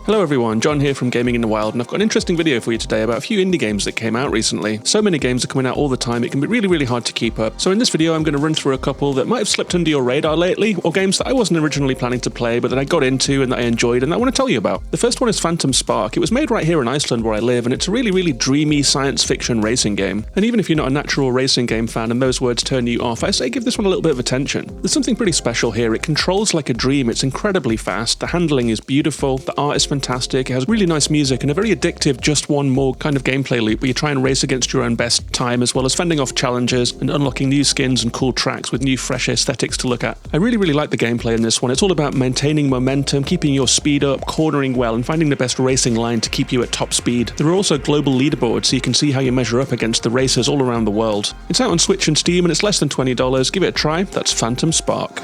Hello everyone, John here from Gaming in the Wild, and I've got an interesting video for you today about a few indie games that came out recently. So many games are coming out all the time, it can be really hard to keep up. So in this video I'm going to run through a couple that might have slipped under your radar lately, or games that I wasn't originally planning to play but that I got into and that I enjoyed and that I want to tell you about. The first one is Phantom Spark. It was made right here in Iceland where I live, and it's a really dreamy science fiction racing game. And even if you're not a natural racing game fan and those words turn you off, I say give this one a little bit of attention. There's something pretty special here. It controls like a dream, it's incredibly fast, the handling is beautiful, the art is fantastic, it has really nice music and a very addictive just one more kind of gameplay loop where you try and race against your own best time, as well as fending off challenges and unlocking new skins and cool tracks with new fresh aesthetics to look at. I really like the gameplay in this one. It's all about maintaining momentum, keeping your speed up, cornering well, and finding the best racing line to keep you at top speed. There are also global leaderboards so you can see how you measure up against the racers all around the world. It's out on Switch and Steam and it's less than $20. Give it a try. That's Phantom Spark.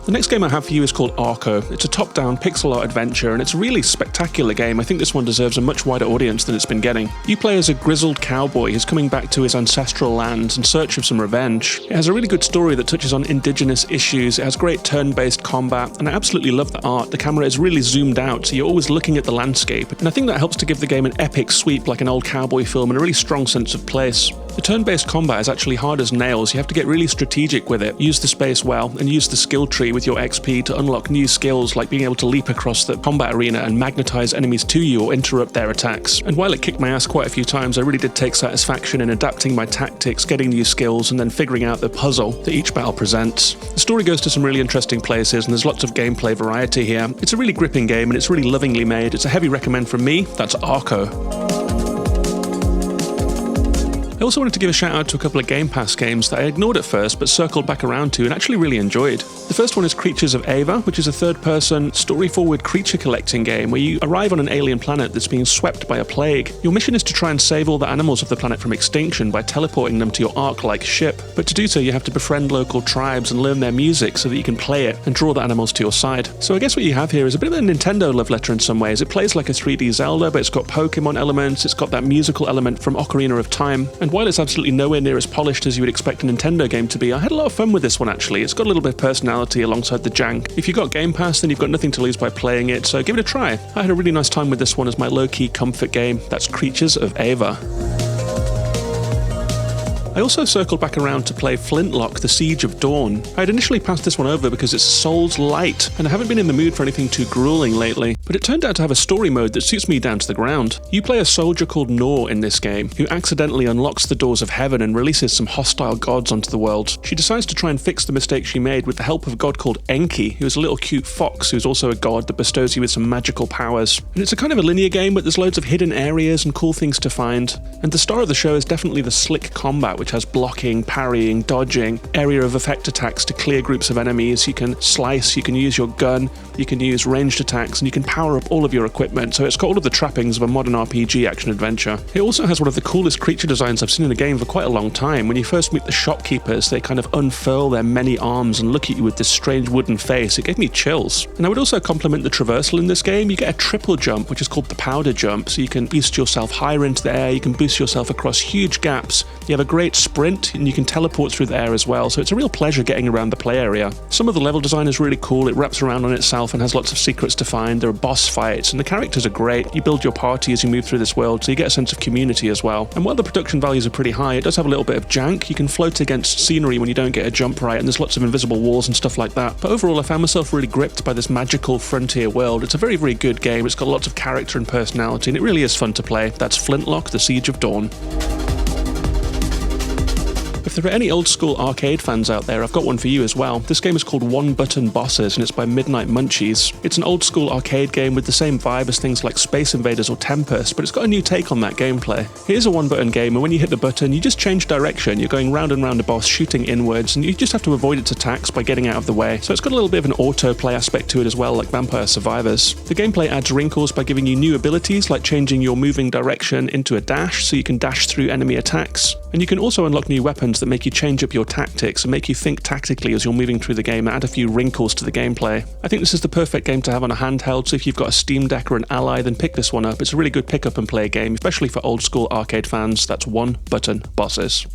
The next game I have for you is called ARCO. It's a top-down pixel art adventure and it's a really spectacular game. I think this one deserves a much wider audience than it's been getting. You play as a grizzled cowboy who's coming back to his ancestral lands in search of some revenge. It has a really good story that touches on indigenous issues, it has great turn-based combat, and I absolutely love the art. The camera is really zoomed out, so you're always looking at the landscape, and I think that helps to give the game an epic sweep like an old cowboy film and a really strong sense of place. The turn-based combat is actually hard as nails. You have to get really strategic with it, use the space well, and use the skill tree with your XP to unlock new skills like being able to leap across the combat arena and magnetize enemies to you or interrupt their attacks. And while it kicked my ass quite a few times, I really did take satisfaction in adapting my tactics, getting new skills, and then figuring out the puzzle that each battle presents. The story goes to some really interesting places and there's lots of gameplay variety here. It's a really gripping game and it's really lovingly made. It's a heavy recommend from me. That's ARCO. I also wanted to give a shout out to a couple of Game Pass games that I ignored at first but circled back around to and actually really enjoyed. The first one is Creatures of Ava, which is a third-person, story-forward creature collecting game where you arrive on an alien planet that's being swept by a plague. Your mission is to try and save all the animals of the planet from extinction by teleporting them to your ARC-like ship, but to do so you have to befriend local tribes and learn their music so that you can play it and draw the animals to your side. So I guess what you have here is a bit of a Nintendo love letter in some ways. It plays like a 3D Zelda, but it's got Pokemon elements, it's got that musical element from Ocarina of Time, and while it's absolutely nowhere near as polished as you would expect a Nintendo game to be, I had a lot of fun with this one actually. It's got a little bit of personality alongside the jank. If you've got Game Pass, then you've got nothing to lose by playing it, so give it a try. I had a really nice time with this one as my low-key comfort game. That's Creatures of Ava. I also circled back around to play Flintlock, the Siege of Dawn. I had initially passed this one over because it's Souls light, and I haven't been in the mood for anything too grueling lately, but it turned out to have a story mode that suits me down to the ground. You play a soldier called Nor in this game, who accidentally unlocks the doors of heaven and releases some hostile gods onto the world. She decides to try and fix the mistake she made with the help of a god called Enki, who is a little cute fox who's also a god that bestows you with some magical powers. And it's a kind of a linear game, but there's loads of hidden areas and cool things to find. And the star of the show is definitely the slick combat, which has blocking, parrying, dodging, area of effect attacks to clear groups of enemies. You can slice, you can use your gun, you can use ranged attacks, and you can power up all of your equipment, so it's got all of the trappings of a modern RPG action-adventure. It also has one of the coolest creature designs I've seen in a game for quite a long time. When you first meet the shopkeepers, they kind of unfurl their many arms and look at you with this strange wooden face. It gave me chills. And I would also compliment the traversal in this game. You get a triple jump, which is called the powder jump, so you can boost yourself higher into the air, you can boost yourself across huge gaps, you have a great sprint, and you can teleport through the air as well, so it's a real pleasure getting around the play area. Some of the level design is really cool, it wraps around on itself and has lots of secrets to find, there are boss fights, and the characters are great. You build your party as you move through this world, so you get a sense of community as well. And while the production values are pretty high, it does have a little bit of jank. You can float against scenery when you don't get a jump right, and there's lots of invisible walls and stuff like that. But overall, I found myself really gripped by this magical frontier world. It's a very good game, it's got lots of character and personality, and it really is fun to play. That's Flintlock, the Siege of Dawn. If there are any old school arcade fans out there, I've got one for you as well. This game is called Btn Bosses and it's by Midnight Munchies. It's an old school arcade game with the same vibe as things like Space Invaders or Tempest, but it's got a new take on that gameplay. Here's a one-button game, and when you hit the button, you just change direction. You're going round and round a boss, shooting inwards, and you just have to avoid its attacks by getting out of the way. So it's got a little bit of an auto-play aspect to it as well, like Vampire Survivors. The gameplay adds wrinkles by giving you new abilities, like changing your moving direction into a dash, so you can dash through enemy attacks. And you can also unlock new weapons that make you change up your tactics and make you think tactically as you're moving through the game and add a few wrinkles to the gameplay. I think this is the perfect game to have on a handheld, so if you've got a Steam Deck or an Ally, then pick this one up. It's a really good pick up and play game, especially for old school arcade fans. That's Btn Bosses.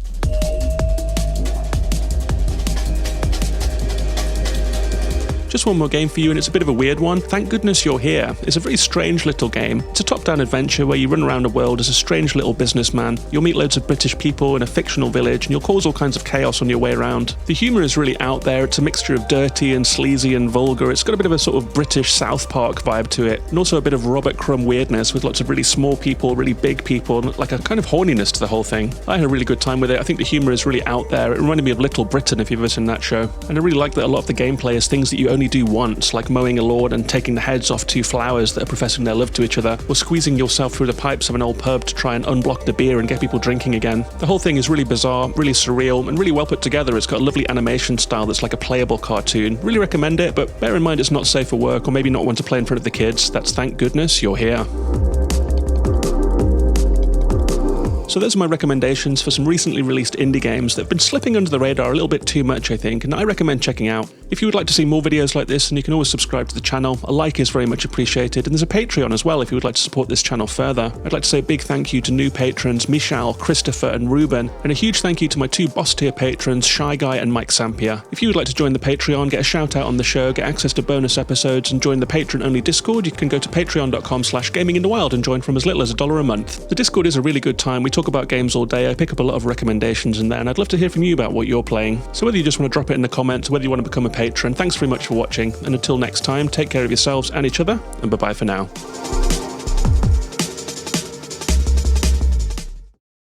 Just one more game for you, and it's a bit of a weird one. Thank Goodness You're Here. It's a very strange little game. It's a top-down adventure where you run around a world as a strange little businessman. You'll meet loads of British people in a fictional village, and you'll cause all kinds of chaos on your way around. The humour is really out there. It's a mixture of dirty and sleazy and vulgar. It's got a bit of a sort of British South Park vibe to it, and also a bit of Robert Crumb weirdness with lots of really small people, really big people, and like a kind of horniness to the whole thing. I had a really good time with it. I think the humour is really out there. It reminded me of Little Britain, if you've ever seen that show. And I really like that a lot of the gameplay is things that you only do once, like mowing a lawn and taking the heads off two flowers that are professing their love to each other, or squeezing yourself through the pipes of an old pub to try and unblock the beer and get people drinking again. The whole thing is really bizarre, really surreal, and really well put together. It's got a lovely animation style that's like a playable cartoon. Really recommend it, but bear in mind it's not safe for work, or maybe not one to play in front of the kids. That's Thank Goodness You're Here. So those are my recommendations for some recently released indie games that have been slipping under the radar a little bit too much, I think, and I recommend checking out. If you would like to see more videos like this, then you can always subscribe to the channel. A like is very much appreciated, and there's a Patreon as well if you would like to support this channel further. I'd like to say a big thank you to new patrons Michal, Christopher and Ruben, and a huge thank you to my two boss tier patrons Seige and Mike Sampia. If you would like to join the Patreon, get a shout out on the show, get access to bonus episodes, and join the patron-only Discord, you can go to patreon.com/gaminginthewild and join from as little as $1 a month. The Discord is a really good time. We talk about games all day. I pick up a lot of recommendations in there, and I'd love to hear from you about what you're playing. So whether you just want to drop it in the comments, or whether you want to become a patron, thanks very much for watching, and until next time, take care of yourselves and each other, and bye-bye for now.